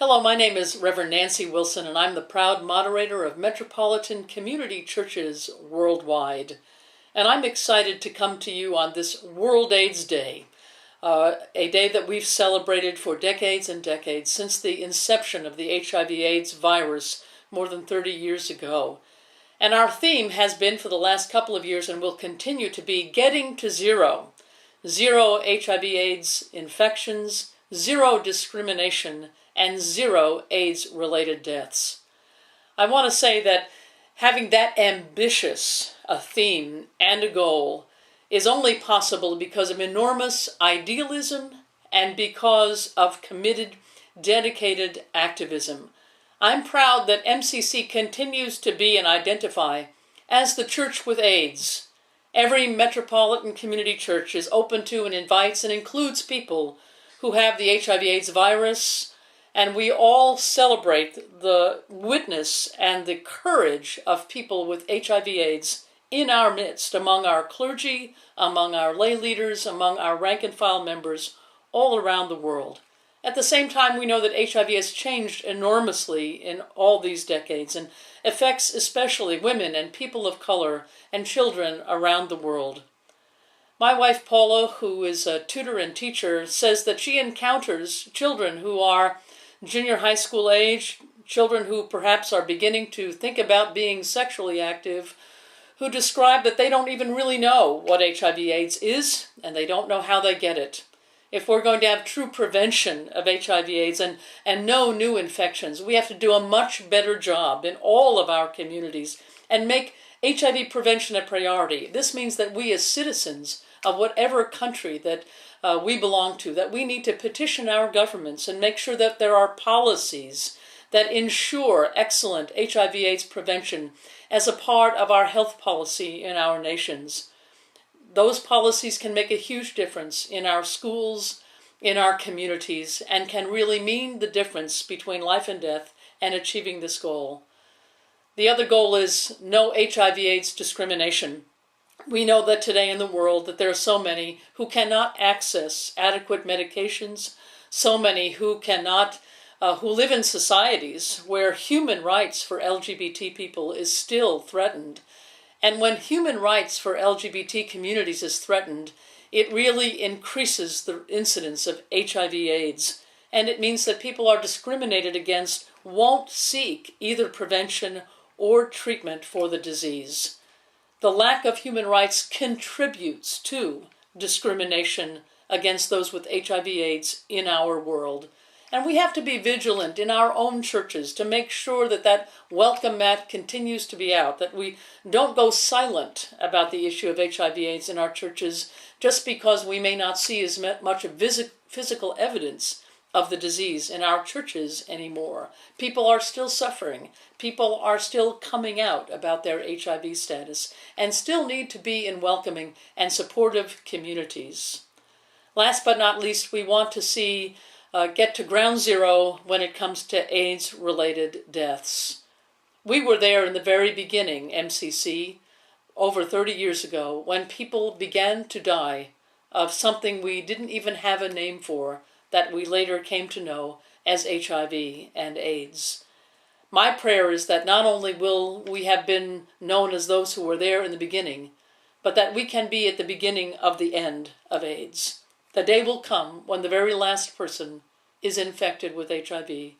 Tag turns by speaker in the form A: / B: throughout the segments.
A: Hello, my name is Reverend Nancy Wilson, and I'm the proud moderator of Metropolitan Community Churches worldwide. And I'm excited to come to you on this World AIDS Day, a day that we've celebrated for decades and decades, since the inception of the HIV/AIDS virus more than 30 years ago. And our theme has been for the last couple of years and will continue to be getting to zero. Zero HIV/AIDS infections, zero discrimination, and zero AIDS-related deaths. I want to say that having that ambitious a theme and a goal is only possible because of enormous idealism and because of committed, dedicated activism. I'm proud that MCC continues to be and identify as the church with AIDS. Every Metropolitan Community Church is open to and invites and includes people who have the HIV/AIDS virus, and we all celebrate the witness and the courage of people with HIV/AIDS in our midst, among our clergy, among our lay leaders, among our rank and file members all around the world. At the same time, we know that HIV has changed enormously in all these decades and affects especially women and people of color and children around the world. My wife Paula, who is a tutor and teacher, says that she encounters children who are junior high school age, children who perhaps are beginning to think about being sexually active, who describe that they don't even really know what HIV/AIDS is, and they don't know how they get it. If we're going to have true prevention of HIV/AIDS and no new infections, we have to do a much better job in all of our communities and make HIV prevention a priority. This means that we as citizens of whatever country that we belong to, that we need to petition our governments and make sure that there are policies that ensure excellent HIV/AIDS prevention as a part of our health policy in our nations. Those policies can make a huge difference in our schools, in our communities, and can really mean the difference between life and death and achieving this goal. The other goal is no HIV/AIDS discrimination. We know that today in the world that there are so many who cannot access adequate medications, so many who live in societies where human rights for LGBT people is still threatened. And when human rights for LGBT communities is threatened, it really increases the incidence of HIV/AIDS. And it means that people are discriminated against, won't seek either prevention or treatment for the disease. The lack of human rights contributes to discrimination against those with HIV/AIDS in our world. And we have to be vigilant in our own churches to make sure that that welcome mat continues to be out, that we don't go silent about the issue of HIV/AIDS in our churches just because we may not see as much of physical evidence of the disease in our churches anymore. People are still suffering. People are still coming out about their HIV status and still need to be in welcoming and supportive communities. Last but not least, we want to see get to ground zero when it comes to AIDS-related deaths. We were there in the very beginning, MCC, over 30 years ago, when people began to die of something we didn't even have a name for, that we later came to know as HIV and AIDS. My prayer is that not only will we have been known as those who were there in the beginning, but that we can be at the beginning of the end of AIDS. The day will come when the very last person is infected with HIV,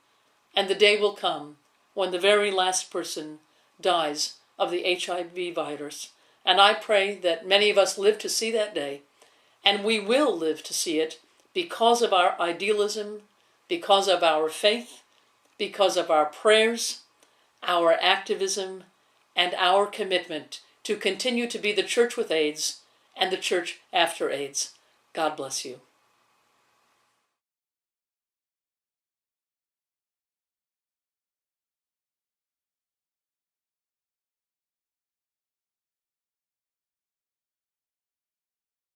A: and the day will come when the very last person dies of the HIV virus. And I pray that many of us live to see that day, and we will live to see it because of our idealism, because of our faith, because of our prayers, our activism, and our commitment to continue to be the church with AIDS and the church after AIDS. God bless you.